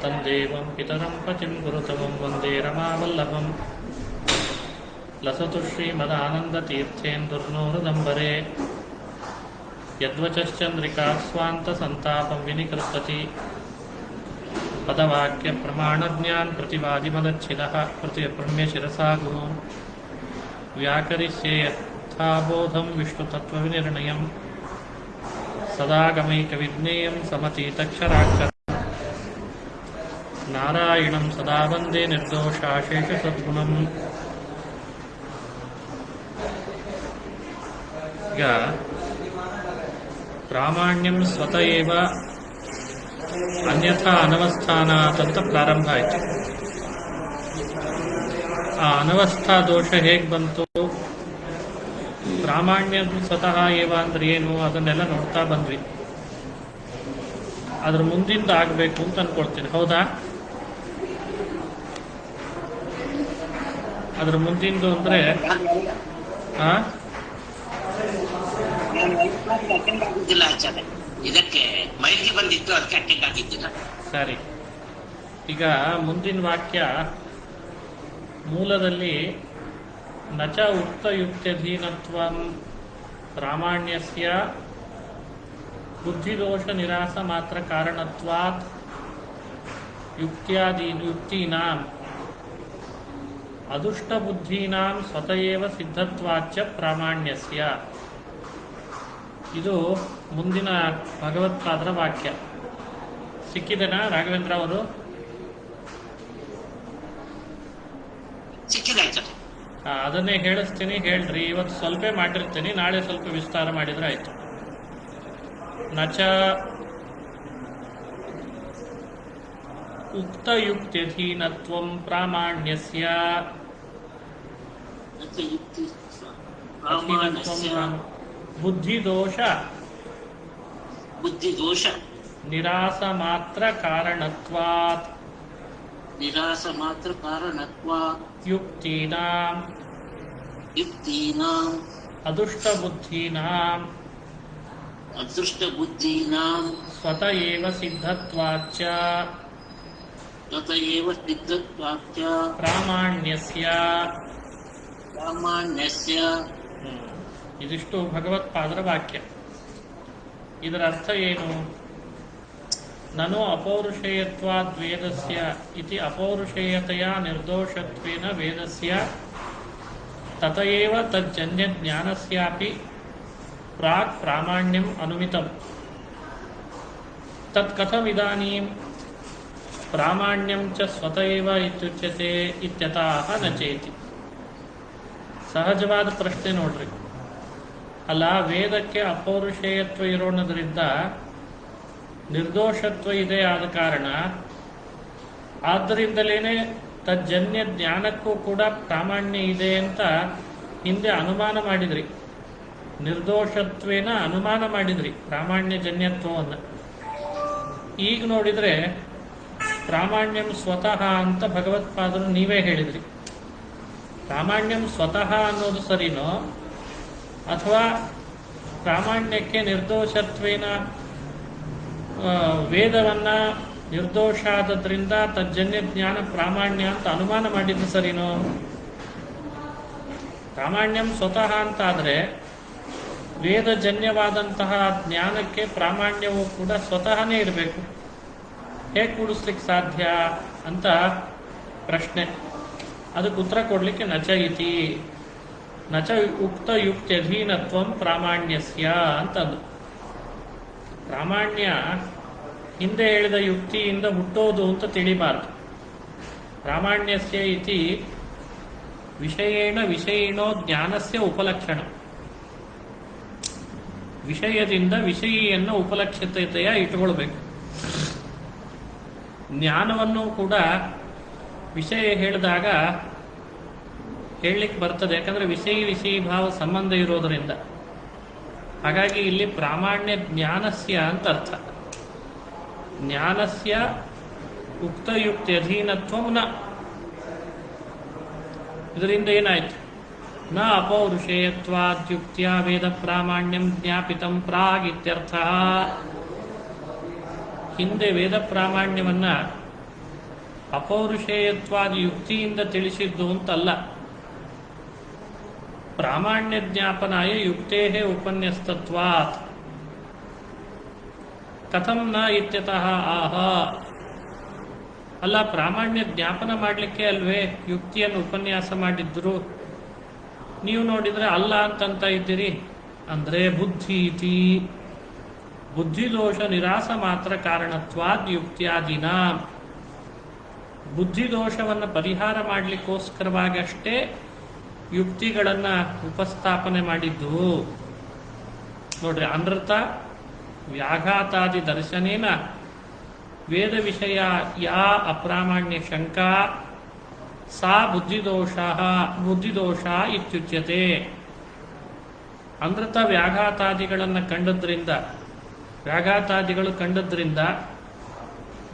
तन्देवं पितरं पतिं गुरुतमं वन्दे रमावल्लभं लसतु श्रीमदानन्दतीर्थेन्दुर्नोरुदम्बरे यद्वचश्चन्द्रिका स्वान्तसन्तापं विनिकृतति पदवाक्यप्रमाणज्ञान् प्रतिवादिमदच्छिदः प्रतिप्रम्यशिरसा गुरून् व्याकरिष्ये यथाबोधं विष्णुतत्त्वविनिर्णयं सदागमैकविज्ञेयं समतीतक्षराक्षरम् नारायणं सदा वन्दे निर्दोषाशेषसद्गुणम्. ಈಗ ಪ್ರಾಮಾಣ್ಯಂ ಸ್ವತ ಏವ ಅನ್ಯಥಾ ಅನವಸ್ಥಾನಾತ್ ಅಂತ ಪ್ರಾರಂಭ ಆಯಿತು. ಆ ಅನವಸ್ಥಾ ದೋಷ ಹೇಗೆ ಬಂತು, ಪ್ರಾಮಾಣ್ಯ ಸ್ವತಃ ಏವ ಅಂದ್ರೆ ಏನು, ಅದನ್ನೆಲ್ಲ ನೋಡ್ತಾ ಬಂದ್ವಿ. ಅದ್ರ ಮುಂದಿಂದ ಆಗಬೇಕು ಅಂತ ಅನ್ಕೊಳ್ತೀನಿ, ಹೌದಾ? ಅದ್ರ ಮುಂದಿಂದು ಅಂದ್ರೆ ಇದಕ್ಕೆ ಮೈಲಿಗೆ ಬಂದಿತ್ತು, ಅದಕ್ಕೆ ಅಟೆಂಡ್ ಆಗಿದ್ದಿಲ್ಲ. ಸರಿ, ಈಗ ಮುಂದಿನ ವಾಕ್ಯ ಮೂಲದಲ್ಲಿ ನಚ ಉಕ್ತಯುಕ್ತ್ಯಧೀನತ್ವಂ ಪ್ರಾಮಾಣ್ಯಸ್ಯ ಬುದ್ಧಿದೋಷ ನಿರಾಸ ಮಾತ್ರ ಕಾರಣತ್ವಾತ್ ಯುಕ್ತೀನಾಂ ಅದುಷ್ಟಬುದ್ಧೀನಾಂ ಸ್ವತಃ ಸಿದ್ಧತ್ವಾಚ್ಚ ಪ್ರಾಮಾಣ್ಯಸ್ಯ. ಇದು ಮುಂದಿನ ಭಗವತ್ಪಾದರ ವಾಕ್ಯ. ಸಿಕ್ಕಿದೆನಾ ರಾಘವೇಂದ್ರ ಅವರು? ಅದನ್ನೇ ಹೇಳಿಸ್ತೀನಿ, ಹೇಳ್ರಿ. ಇವತ್ತು ಸ್ವಲ್ಪ ಮಾಡಿರ್ತೀನಿ, ನಾಳೆ ಸ್ವಲ್ಪ ವಿಸ್ತಾರ ಮಾಡಿದ್ರೆ ಆಯ್ತು. ನಚ ಉಕ್ತಯುಕ್ತ್ಯಧೀನತ್ವಂ ಪ್ರಾಮಾಣ್ಯಸ್ಯ ಬುದ್ಧಿದೋಷ ನಿರಾಸ ಮಾತ್ರ ಕಾರಣತ್ವಾತ್ ಯುಕ್ತೀನಾಂ ಅದೃಷ್ಟಬುದ್ಧೀನಾಂ ಸ್ವತಃ ಏವ ಸಿದ್ಧತ್ವಾಚ್ಚ ಪ್ರಾಮಾಣ್ಯಸ್ಯ. ಇದಿಷ್ಟು ಭಗವತ್ಪಾದರ ವಾಕ್ಯ. ಇದರ ಅರ್ಥ ಏನು? ನನು ಅಪೌರುಷೇಯತ್ವಾದ್ ವೇದಸ್ಯ ಇತಿ ಅಪೌರುಷೇಯತೆಯ ನಿರ್ದೋಷತ್ವೇನ ವೇದಸ್ಯ ತತಯೇವ ತಜ್ಜನ್ಯ ಜ್ಞಾನಸ್ಯಾಪಿ ಪ್ರಾಕ್ ಪ್ರಾಮಾಣ್ಯಂ ಅನುಮಿತಂ ತತ್ ಕಥಮಿದಾನೀಂ ಪ್ರಾಮಾಣ್ಯಂ ಚ ಸ್ವತಃ ಇತ್ಯುಚ್ಯತೆ ಇತ್ಯತಃ ನ ಚೇತಿ. ಸಹಜವಾದ ಪ್ರಶ್ನೆ ನೋಡ್ರಿ. ಅಲ್ಲ, ವೇದಕ್ಕೆ ಅಪೌರುಷೇಯತ್ವ ಇರೋಣದ್ರಿಂದ ನಿರ್ದೋಷತ್ವ ಇದೆ, ಆದ ಕಾರಣ ಆದ್ದರಿಂದಲೇನೆ ತಜ್ಜನ್ಯ ಜ್ಞಾನಕ್ಕೂ ಕೂಡ ಪ್ರಾಮಾಣ್ಯ ಇದೆ ಅಂತ ಹಿಂದೆ ಅನುಮಾನ ಮಾಡಿದ್ರಿ. ನಿರ್ದೋಷತ್ವೇನ ಅನುಮಾನ ಮಾಡಿದ್ರಿ ಪ್ರಾಮಾಣ್ಯ ಜನ್ಯತ್ವವನ್ನು. ಈಗ ನೋಡಿದ್ರೆ ಪ್ರಾಮಾಣ್ಯಂ ಸ್ವತಃ ಅಂತ ಭಗವತ್ಪಾದರು ನೀವೇ ಹೇಳಿದ್ರಿ. ಪ್ರಾಮಾಣ್ಯಂ ಸ್ವತಃ ಅನ್ನೋದು ಸರಿನೋ, ಅಥವಾ ಪ್ರಾಮಾಣ್ಯಕ್ಕೆ ನಿರ್ದೋಷತ್ವೇನ ವೇದವನ್ನ ನಿರ್ದೋಷ ಆದದ್ರಿಂದ ತಜ್ಜನ್ಯ ಜ್ಞಾನ ಪ್ರಾಮಾಣ್ಯ ಅಂತ ಅನುಮಾನ ಮಾಡಿದ್ದು ಸರಿನೋ? ಪ್ರಾಮಾಣ್ಯಂ ಸ್ವತಃ ಅಂತಾದರೆ ವೇದಜನ್ಯವಾದಂತಹ ಜ್ಞಾನಕ್ಕೆ ಪ್ರಾಮಾಣ್ಯವೂ ಕೂಡ ಸ್ವತಃನೇ ಇರಬೇಕು. ಹೇಗೆ ಕೂಡಿಸ್ಲಿಕ್ಕೆ ಸಾಧ್ಯ ಅಂತ ಪ್ರಶ್ನೆ. ಅದಕ್ಕೆ ಉತ್ತರ ಕೊಡ್ಲಿಕ್ಕೆ ನಚ ಇತಿ ನಚ ಉಕ್ತಯುಕ್ತ್ಯಧೀನತ್ವಂ ಪ್ರಾಮಾಣ್ಯಸ್ಯ ಅಂತಂದು. ಪ್ರಾಮಾಣ್ಯ ಹಿಂದೆ ಹೇಳಿದ ಯುಕ್ತಿಯಿಂದ ಹುಟ್ಟೋದು ಅಂತ ತಿಳಿಬಾರದು. ಪ್ರಾಮಾಣ್ಯಸ್ಯ ಇತಿ ವಿಷಯೇಣ ವಿಷಯಿಣೋ ಜ್ಞಾನಸ್ಯ ಉಪಲಕ್ಷಣ. ವಿಷಯದಿಂದ ವಿಷಯಿಯನ್ನು ಉಪಲಕ್ಷತೆಯ ಇಟ್ಟುಕೊಳ್ಬೇಕು. ಜ್ಞಾನವನ್ನು ಕೂಡ ವಿಷಯ ಹೇಳಿದಾಗ ಹೇಳಲಿಕ್ಕೆ ಬರ್ತದೆ, ಯಾಕಂದ್ರೆ ವಿಷಯಿ ಭಾವ ಸಂಬಂಧ ಇರೋದರಿಂದ. ಹಾಗಾಗಿ ಇಲ್ಲಿ ಪ್ರಾಮಾಣ್ಯ ಜ್ಞಾನಸ್ಯ ಅಂತ ಅರ್ಥ. ಜ್ಞಾನಸ್ಯ ಉಕ್ತಯುಕ್ತ್ಯಧೀನತ್ವಂ ನ. ಇದರಿಂದ ಏನಾಯ್ತು? ನ ಅಪೌರುಷೇಯತ್ವಾದ್ಯುಕ್ತ್ಯಾ ವೇದ ಪ್ರಾಮಾಣ್ಯಂ ಜ್ಞಾಪಿತಂ ಪ್ರಾಗ್ ಇತ್ಯರ್ಥಃ. ಹಿಂದೆ ವೇದ ಪ್ರಾಮಾಣ್ಯವನ್ನ ಅಪೌರುಷೇಯತ್ವಾದಿ ಯುಕ್ತಿಯಿಂದ ತಿಳಿಸಿದ್ದು ಅಂತಲ್ಲ. ಪ್ರಾಮಾಣ್ಯ ಜ್ಞಾಪನಾಯ ಯುಕ್ತೇ ಉಪನ್ಯಸ್ತತ್ವಾತ್ ಕಥಂ ನ ಇತ್ಯತಃ ಆಹ. ಅಲ್ಲ, ಪ್ರಾಮಾಣ್ಯ ಜ್ಞಾಪನ ಮಾಡಲಿಕ್ಕೆ ಅಲ್ವೇ ಯುಕ್ತಿಯನ್ನು ಉಪನ್ಯಾಸ ಮಾಡಿದ್ರು. ನೀವು ನೋಡಿದ್ರೆ ಅಲ್ಲ ಅಂತಂತ ಇದ್ದೀರಿ. ಅಂದ್ರೆ ಬುದ್ಧೀತಿ ಬುದ್ಧಿದೋಷ ನಿರಾಸ ಮಾತ್ರ ಕಾರಣತ್ವಾದ್ ಯುಕ್ತಿಯಾದಿನ. ಬುದ್ಧಿದೋಷವನ್ನು ಪರಿಹಾರ ಮಾಡಲಿಕ್ಕೋಸ್ಕರವಾಗಿ ಅಷ್ಟೇ ಯುಕ್ತಿಗಳನ್ನ ಉಪಸ್ಥಾಪನೆ ಮಾಡಿದ್ದು. ನೋಡ್ರಿ, ಅನೃತ ವ್ಯಾಘಾತಾದಿ ದರ್ಶನೇನ ವೇದ ವಿಷಯ ಯಾ ಅಪ್ರಾಮಾಣ್ಯ ಶಂಕಾ ಸಾ ಬುದ್ಧಿದೋಷ ಇತ್ಯುಚ್ಯತೆ. ಅನೃತ ವ್ಯಾಘಾತಾದಿಗಳನ್ನು ವ್ಯಾಘಾತಾದಿಗಳು ಕಂಡದ್ರಿಂದ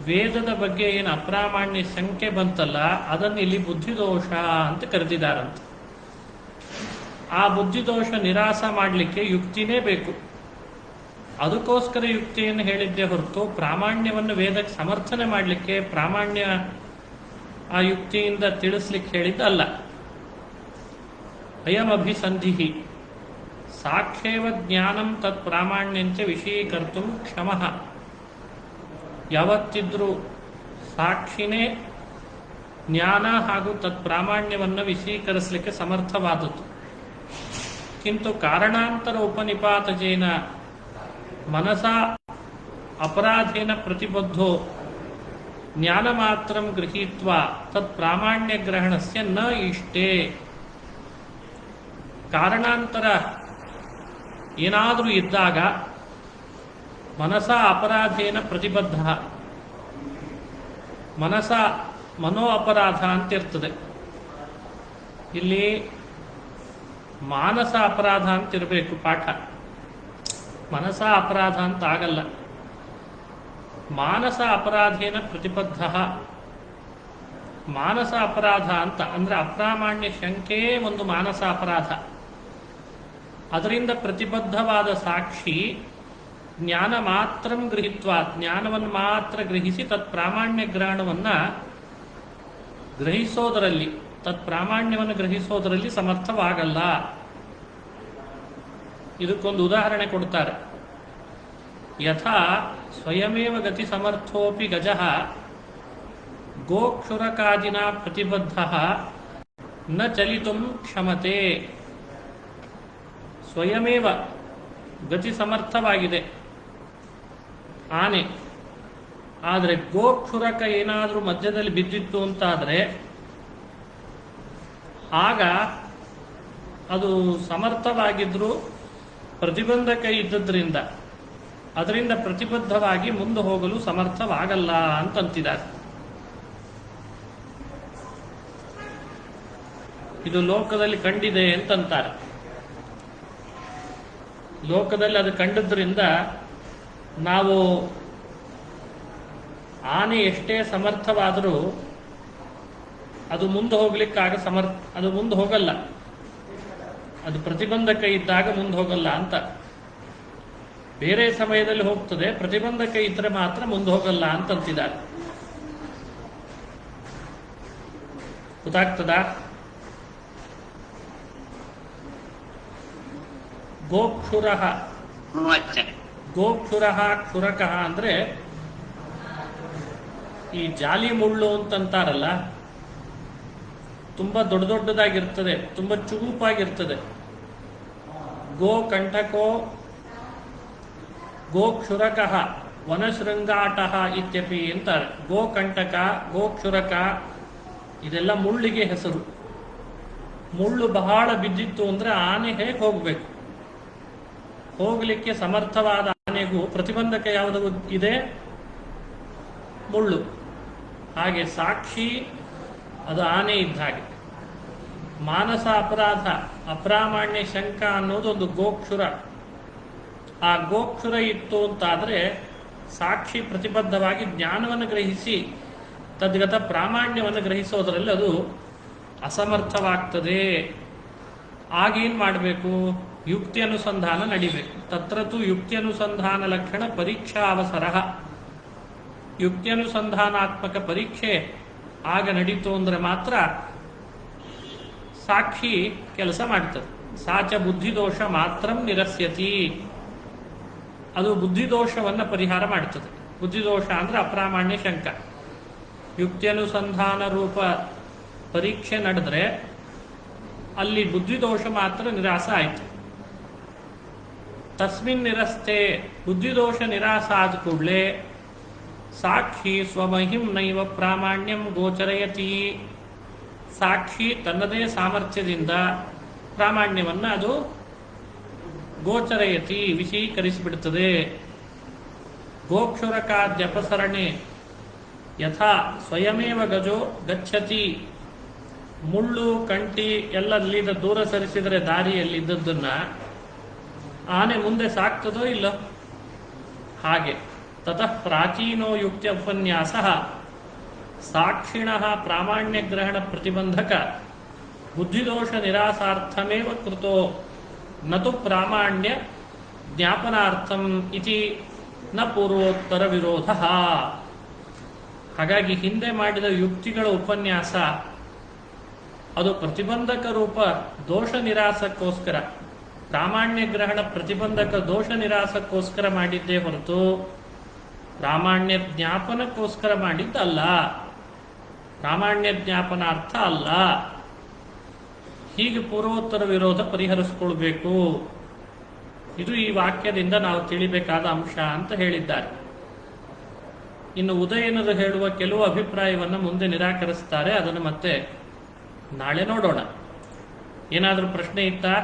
ವೇದದ ಬಗ್ಗೆ ಏನು ಅಪ್ರಾಮಾಣ್ಯ ಶಂಕೆ ಬಂತಲ್ಲ, ಅದನ್ನು ಇಲ್ಲಿ ಬುದ್ಧಿದೋಷ ಅಂತ ಕರೆದಿದ್ದಾರಂತೆ. ಆ ಬುದ್ಧಿದೋಷ ನಿರಾಸ ಮಾಡಲಿಕ್ಕೆ ಯುಕ್ತಿನೇ ಬೇಕು. ಅದಕ್ಕೋಸ್ಕರ ಯುಕ್ತಿಯನ್ನು ಹೇಳಿದ್ದೇ ಹೊರತು ಪ್ರಾಮಾಣ್ಯವನ್ನು ವೇದಕ್ಕೆ ಸಮರ್ಥನೆ ಮಾಡಲಿಕ್ಕೆ, ಪ್ರಾಮಾಣ್ಯ ಆ ಯುಕ್ತಿಯಿಂದ ತಿಳಿಸ್ಲಿಕ್ಕೆ ಹೇಳಿದ್ದಲ್ಲ. ಅಯಮಭಿಸಂಧಿ ಸಾಕ್ಷೇವ ಜ್ಞಾನಂ ತತ್ ಪ್ರಾಮಾಣ್ಯಂಚ ವಿಷಯೀಕರ್ತು ಕ್ಷಮಃ. ಯಾವತ್ತಿದ್ರೂ ಸಾಕ್ಷಿನೇ ಜ್ಞಾನ ಹಾಗೂ ತತ್ ಪ್ರಾಮಾಣ್ಯವನ್ನು ವಿಷಯೀಕರಿಸಲಿಕ್ಕೆ ಸಮರ್ಥವಾದದ್ದು. ಕಿಂತು ಕಾರಣಾಂತರ ಉಪನಿಪಾತಜೇನ ಮನಸಾ ಅಪರಾಧೇನ ಪ್ರತಿಬದ್ಧೋ ಜ್ಞಾನ ಮಾತ್ರಂ ಗೃಹೀತ್ವಾ ತತ್ ಪ್ರಾಮಾಣ್ಯ ಗ್ರಹಣಸ್ಯ ನ ಇಷ್ಟೇ. ಕಾರಣಾಂತರ ಏನಾದರೂ ಇದ್ದಾಗ ಮನಸ ಅಪರಾಧೇನ ಪ್ರತಿಬದ್ಧ, ಮನೋ ಅಪರಾಧ ಅಂತಿರ್ತದೆ. ಇಲ್ಲಿ ಮಾನಸ ಅಪರಾಧ ಅಂತಿರಬೇಕು ಪಾಠ. ಮನಸ ಅಪರಾಧ ಅಂತ ಆಗಲ್ಲ. ಮಾನಸ ಅಪರಾಧೇನ ಪ್ರತಿಬದ್ಧ. ಮಾನಸ ಅಪರಾಧ ಅಂತ ಅಂದ್ರೆ ಅಪ್ರಾಮಾಣ್ಯ ಶಂಕೆ ಒಂದು ಮಾನಸ ಅಪರಾಧ. ಅದರಿಂದ ಪ್ರತಿಬದ್ಧವಾದ ಸಾಕ್ಷಿ ಜ್ಞಾನ ಮಾತ್ರ ಗೃಹೀತ್ವ, ಜ್ಞಾನವನ್ನು ಮಾತ್ರ ಗ್ರಹಿಸಿ ತತ್ ಪ್ರಾಮಾಣ್ಯ ಗ್ರಹಣವನ್ನ ಗ್ರಹಿಸೋದರಲ್ಲಿ, ತತ್ ಪ್ರಾಮಾಣ್ಯವನ್ನು ಗ್ರಹಿಸೋದರಲ್ಲಿ ಸಮರ್ಥವಾಗಲ್ಲ. ಇದಕ್ಕೊಂದು ಉದಾಹರಣೆ ಕೊಡ್ತಾರೆ. ಯಥಾ ಸ್ವಯಮೇವ ಗತಿ ಸಮರ್ಥೋಪಿ ಗಜಃ ಗೋಕ್ಷುರಕಾದಿನ ಪ್ರತಿಬದ್ಧ ನ ಚಲಿತುಂ ಕ್ಷಮತೆ. ಸ್ವಯಮೇವ ಗತಿ ಸಮರ್ಥವಾಗಿದೆ ಆನೆ, ಆದರೆ ಗೋಕ್ಷುರಕ ಏನಾದರೂ ಮಧ್ಯದಲ್ಲಿ ಬಿದ್ದಿತ್ತು ಅಂತಾದರೆ ಆಗ ಅದು ಸಮರ್ಥವಾಗಿದ್ರೂ ಪ್ರತಿಬಂಧಕ ಇದ್ದದ್ರಿಂದ ಅದರಿಂದ ಪ್ರತಿಬದ್ಧವಾಗಿ ಮುಂದೆ ಹೋಗಲು ಸಮರ್ಥವಾಗಲ್ಲ ಅಂತಂತಿದ್ದಾರೆ. ಇದು ಲೋಕದಲ್ಲಿ ಕಂಡಿದೆ ಅಂತಂತಾರೆ. ಲೋಕದಲ್ಲಿ ಅದು ಕಂಡದ್ರಿಂದ ನಾವು ಆನೆ ಎಷ್ಟೇ ಸಮರ್ಥವಾದರೂ ಅದು ಮುಂದೆ ಹೋಗ್ಲಿಕ್ಕಾಗ ಅದು ಮುಂದೆ ಹೋಗಲ್ಲ. ಅದು ಪ್ರತಿಬಂಧಕ ಇದ್ದಾಗ ಮುಂದೆ ಹೋಗಲ್ಲ ಅಂತ. ಬೇರೆ ಸಮಯದಲ್ಲಿ ಹೋಗ್ತದೆ, ಪ್ರತಿಬಂಧಕ ಇದ್ರೆ ಮಾತ್ರ ಮುಂದೆ ಹೋಗಲ್ಲ ಅಂತಂತಿದ್ದಾರೆ. ಗೊತ್ತಾಗ್ತದ? ಗೋಕ್ಷುರ ಕ್ಷುರಕ ಅಂದ್ರೆ ಈ ಜಾಲಿ ಮುಳ್ಳು ಅಂತಂತಾರಲ್ಲ, ತುಂಬಾ ದೊಡ್ಡ ದೊಡ್ಡದಾಗಿರ್ತದೆ, ತುಂಬಾ ಚೂಪಾಗಿರ್ತದೆ. ಗೋಕಂಠಕೋ ಗೋಕ್ಷುರಕ ವನಶೃಂಗಾಟ ಇತ್ಯಪಿ ಅಂತಾರೆ. ಗೋಕಂಠಕ, ಗೋಕ್ಷುರಕ ಇದೆಲ್ಲ ಮುಳ್ಳಿಗೆ ಹೆಸರು. ಮುಳ್ಳು ಬಹಳ ಬಿದ್ದಿತ್ತು ಅಂದ್ರೆ ಆನೆ ಹೇಗೆ ಹೋಗ್ಬೇಕು? ಹೋಗ್ಲಿಕ್ಕೆ ಸಮರ್ಥವಾದ ಆನೆಗೂ ಪ್ರತಿಬಂಧಕ ಯಾವುದು ಇದೆ? ಮುಳ್ಳು. ಹಾಗೆ ಸಾಕ್ಷಿ ಅದು ಆನೆ ಇದ್ದ ಹಾಗೆ. ಮಾನಸ ಅಪರಾಧ, ಅಪ್ರಾಮಾಣ್ಯ ಶಂಕ ಅನ್ನೋದು ಒಂದು ಗೋಕ್ಷುರ. ಆ ಗೋಕ್ಷುರ ಇತ್ತು ಅಂತಾದರೆ ಸಾಕ್ಷಿ ಪ್ರತಿಬದ್ಧವಾಗಿ ಜ್ಞಾನವನ್ನು ಗ್ರಹಿಸಿ ತದ್ಗತ ಪ್ರಾಮಾಣ್ಯವನ್ನು ಗ್ರಹಿಸೋದರಲ್ಲಿ ಅದು ಅಸಮರ್ಥವಾಗ್ತದೆ. ಆಗೇನು ಮಾಡಬೇಕು? ಯುಕ್ತಿ ಅನುಸಂಧಾನ ನಡಿಬೇಕು. ತತ್ರತು ಯುಕ್ತಿ ಅನುಸಂಧಾನ ಲಕ್ಷಣ ಪರೀಕ್ಷಾ ಅವಸರ. ಯುಕ್ತ್ಯನುಸಂಧಾನಾತ್ಮಕ ಪರೀಕ್ಷೆ ಆಗ ನಡೀತು ಅಂದರೆ ಮಾತ್ರ ಸಾಕ್ಷಿ ಕೆಲಸ ಮಾಡ್ತದೆ. ಸಾಚ ಬುದ್ಧಿದೋಷ ಮಾತ್ರ ನಿರಸ್ಯತಿ, ಅದು ಬುದ್ಧಿದೋಷವನ್ನು ಪರಿಹಾರ ಮಾಡ್ತದೆ. ಬುದ್ಧಿದೋಷ ಅಂದ್ರೆ ಅಪ್ರಾಮಾಣ್ಯ ಶಂಕ. ಯುಕ್ತ್ಯನುಸಂಧಾನ ರೂಪ ಪರೀಕ್ಷೆ ನಡೆದ್ರೆ ಅಲ್ಲಿ ಬುದ್ಧಿದೋಷ ಮಾತ್ರ ನಿರಾಸ ಆಯಿತು. ತಸ್ಮಿನ್ ನಿರಸ್ತೆ, ಬುದ್ಧಿದೋಷ ನಿರಾಸ ಆದ ಕೂಡಲೇ ಸಾಕ್ಷಿ ಸ್ವಮಹಿಂ ನೈವ ಪ್ರಾಮಾಣ್ಯಂ ಗೋಚರಯತಿ, ಸಾಕ್ಷಿ ತನ್ನದೇ ಸಾಮರ್ಥ್ಯದಿಂದ ಪ್ರಾಮಾಣ್ಯವನ್ನು ಅದು ಗೋಚರಯತಿ ವಿಷೀಕರಿಸಿಬಿಡುತ್ತದೆ. ಗೋಕ್ಷುರಕಾದ್ಯಪಸರಣೆ ಯಥಾ ಸ್ವಯಮೇವ ಗಜೋ ಗಚ್ಚತಿ, ಮುಳ್ಳು ಕಂಟಿ ಎಲ್ಲ ಅಲ್ಲಿಂದ ದೂರ ಸರಿಸಿದರೆ ದಾರಿಯಲ್ಲಿದ್ದದ್ದನ್ನ ಆನೆ ಮುಂದೆ ಸಾಕ್ತದೋ ಇಲ್ಲೋ ಹಾಗೆ. ತತಃ ಪ್ರಾಚೀನೋ ಯುಕ್ತ್ಯ ಉಪನ್ಯಾಸ ಸಾಕ್ಷಿಣ ಪ್ರಾಮಾಣ್ಯಗ್ರಹಣ ಪ್ರತಿಬಂಧಕ ಬುದ್ಧಿದೋಷ ನಿರಾಸಾರ್ಥಮೇವ ಕೃತೋ ನತು ಪ್ರಾಮಾಣ್ಯ ಜ್ಞಾಪನಾರ್ಥಂ ಇತಿ ನ ಪೂರ್ವೋತ್ತರ ವಿರೋಧ. ಹಾಗಾಗಿ ಹಿಂದೆ ಮಾಡಿದ ಯುಕ್ತಿಗಳ ಉಪನ್ಯಾಸ ಅದು ಪ್ರತಿಬಂಧಕ ರೂಪ ದೋಷ ನಿರಾಸಕ್ಕೋಸ್ಕರ, ಪ್ರಾಮಾಣ್ಯ ಗ್ರಹಣ ಪ್ರತಿಬಂಧಕ ದೋಷ ನಿರಾಸಕ್ಕೋಸ್ಕರ ಮಾಡಿದ್ದೇ ಹೊರತು ಪ್ರಾಮಾಣ್ಯ ಜ್ಞಾಪನಕ್ಕೋಸ್ಕರ ಮಾಡಿದ್ದಲ್ಲ, ಪ್ರಾಮಾಣ್ಯ ಜ್ಞಾಪನಾರ್ಥ ಅಲ್ಲ. ಹೀಗೆ ಪೂರ್ವೋತ್ತರ ವಿರೋಧ ಪರಿಹರಿಸಿಕೊಳ್ಬೇಕು. ಇದು ಈ ವಾಕ್ಯದಿಂದ ನಾವು ತಿಳಿಬೇಕಾದ ಅಂಶ ಅಂತ ಹೇಳಿದ್ದಾರೆ. ಇನ್ನು ಉದಯನರು ಹೇಳುವ ಕೆಲವು ಅಭಿಪ್ರಾಯವನ್ನು ಮುಂದೆ ನಿರಾಕರಿಸ್ತಾರೆ. ಅದನ್ನು ಮತ್ತೆ ನಾಳೆ ನೋಡೋಣ. ಏನಾದರೂ ಪ್ರಶ್ನೆ ಇತ್ತಾ?